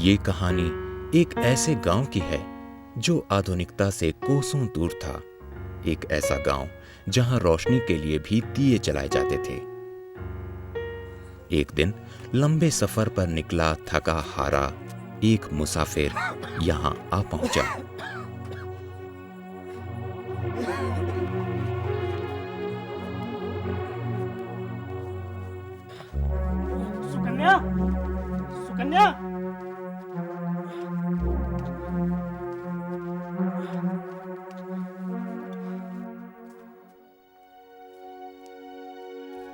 ये कहानी एक ऐसे गांव की है जो आधुनिकता से कोसों दूर था। एक ऐसा गांव जहां रोशनी के लिए भी दिए जलाए जाते थे। एक दिन लंबे सफर पर निकला थका हारा एक मुसाफिर यहां आ पहुंचा। सुकन्या, सुकन्या,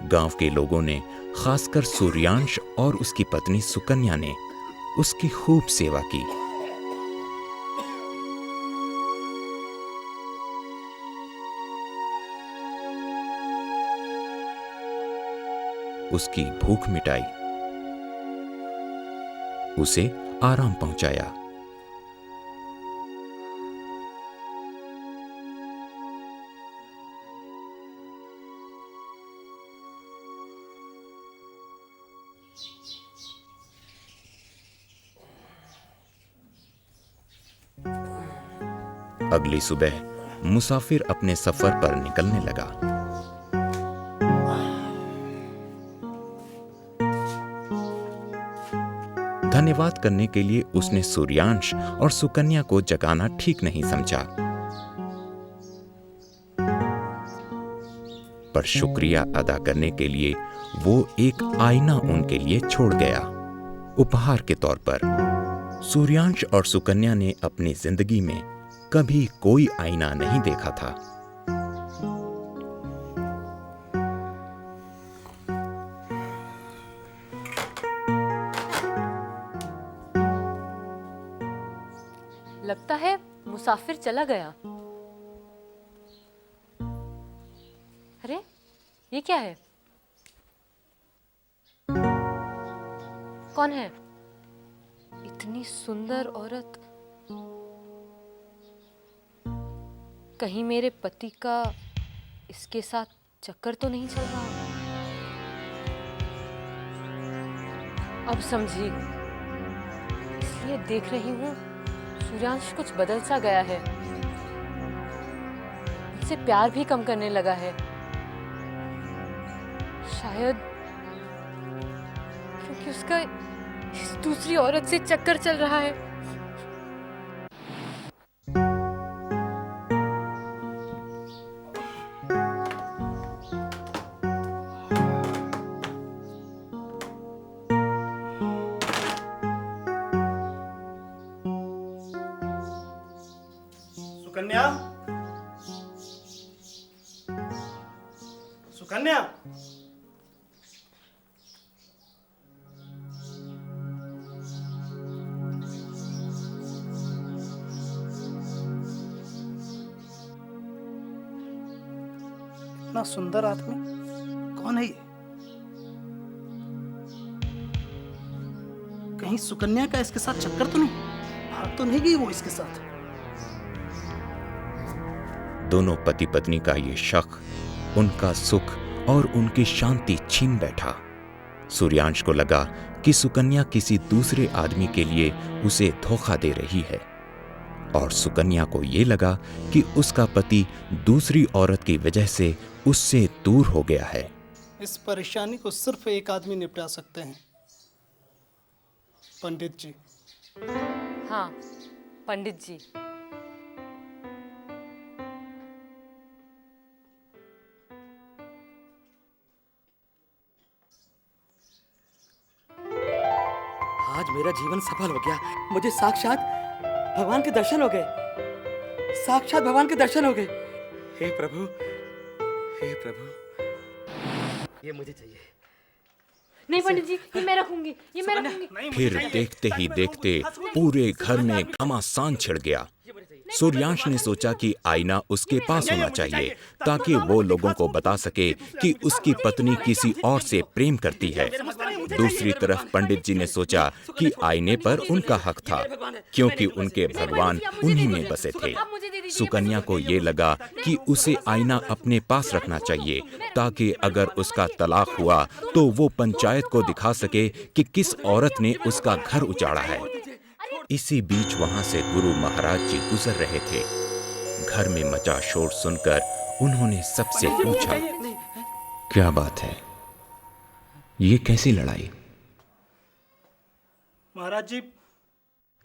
गांव के लोगों ने, खासकर सूर्यांश और उसकी पत्नी सुकन्या ने उसकी खूब सेवा की। उसकी भूख मिटाई, उसे आराम पहुंचाया। अगली सुबह मुसाफिर अपने सफर पर निकलने लगा। धन्यवाद करने के लिए उसने सूर्यांश और सुकन्या को जगाना ठीक नहीं समझा, पर शुक्रिया अदा करने के लिए वो एक आईना उनके लिए छोड़ गया उपहार के तौर पर। सूर्यांश और सुकन्या ने अपनी जिंदगी में कभी कोई आईना नहीं देखा था। लगता है मुसाफिर चला गया। अरे ये क्या है? कौन है? इतनी सुंदर औरत। कहीं मेरे पति का इसके साथ चक्कर तो नहीं चल रहा? अब समझी, इसलिए देख रही हूं सूर्यांश कुछ बदल सा गया है। मुझसे प्यार भी कम करने लगा है। शायद क्योंकि उसका इस दूसरी औरत से चक्कर चल रहा है। सुकन्या, सुकन्या, इतना सुंदर आदमी कौन है ये? कहीं सुकन्या का इसके साथ चक्कर तो नहीं? भाग तो नहीं गई वो इसके साथ? दोनों पति पत्नी का ये शक उनका सुख और उनकी शांति छीन बैठा। सूर्यांश को लगा कि सुकन्या किसी दूसरे आदमी के लिए उसे धोखा दे रही है, और सुकन्या को ये लगा कि उसका पति दूसरी औरत की वजह से उससे दूर हो गया है। इस परेशानी को सिर्फ एक आदमी निपटा सकते हैं, पंडित जी। हाँ, पंडित जी। आज मेरा जीवन सफल हो गया। मुझे साक्षात भगवान के दर्शन हो गए। साक्षात भगवान के दर्शन हो गए। हे प्रभु, हे प्रभु, ये मुझे चाहिए। नहीं पंडित जी, ये मैं रखूंगी, ये मैं रखूंगी। फिर देखते ही देखते पूरे घर में घमासान छिड़ गया। सूर्यांश ने सोचा कि आईना उसके पास होना चाहिए ताकि वो लोगों को बता सके कि उसकी पत्नी किसी और से प्रेम करती है। दूसरी तरफ पंडित जी ने सोचा कि आईने पर उनका हक था, क्योंकि उनके भगवान उन्हीं में बसे थे। सुकन्या को ये लगा कि उसे आईना अपने पास रखना चाहिए ताकि अगर उसका तलाक हुआ तो वो पंचायत को दिखा सके कि किस औरत ने उसका घर उजाड़ा है। इसी बीच वहां से गुरु महाराज जी गुजर रहे थे। घर में मचा शोर सुनकर उन्होंने सबसे पूछा, क्या बात है, ये कैसी लड़ाई? महाराज जी,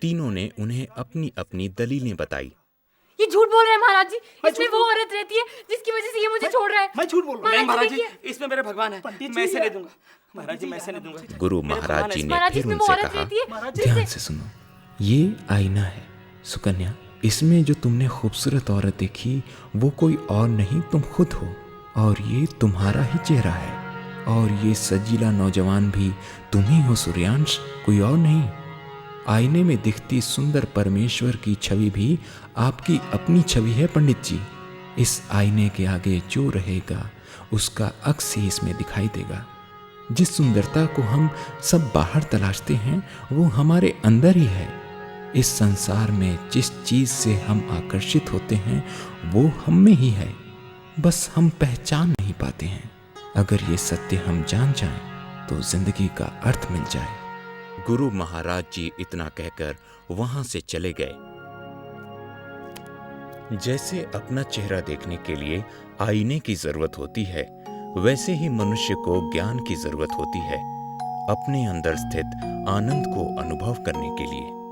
तीनों ने उन्हें अपनी अपनी दलीलें बताई। ये झूठ बोल रहे हैं महाराज जी। इसमें वो औरत रहती है जिसकी वजह से ये मुझे छोड़ रहा है। मैं झूठ बोल रहा हूँ। नहीं महाराज जी, देखिए। इसमें मेरे भगवान है, मैं इसे नहीं दूंगा। महाराज जी, मैं इसे नहीं दूंगा। गुरु महाराज जी ने महाराज फिर इसमें वो उनसे औरत कहा, रहती है ध्यान से सुनो, ये आईना है सुकन्या। इसमें जो तुमने खूबसूरत औरत देखी वो कोई और नहीं, तुम खुद हो। और ये तुम्हारा ही चेहरा है। और ये सजीला नौजवान भी तुम ही हो सूर्यांश, कोई और नहीं। आईने में दिखती सुंदर परमेश्वर की छवि भी आपकी अपनी छवि है पंडित जी। इस आईने के आगे जो रहेगा उसका अक्स ही इसमें दिखाई देगा। जिस सुंदरता को हम सब बाहर तलाशते हैं वो हमारे अंदर ही है। इस संसार में जिस चीज से हम आकर्षित होते हैं वो हम में ही है, बस हम पहचान नहीं पाते हैं। अगर ये सत्य हम जान जाएं तो जिंदगी का अर्थ मिल जाए। गुरु महाराज जी इतना कहकर वहां से चले गए। जैसे अपना चेहरा देखने के लिए आईने की जरूरत होती है, वैसे ही मनुष्य को ज्ञान की जरूरत होती है अपने अंदर स्थित आनंद को अनुभव करने के लिए।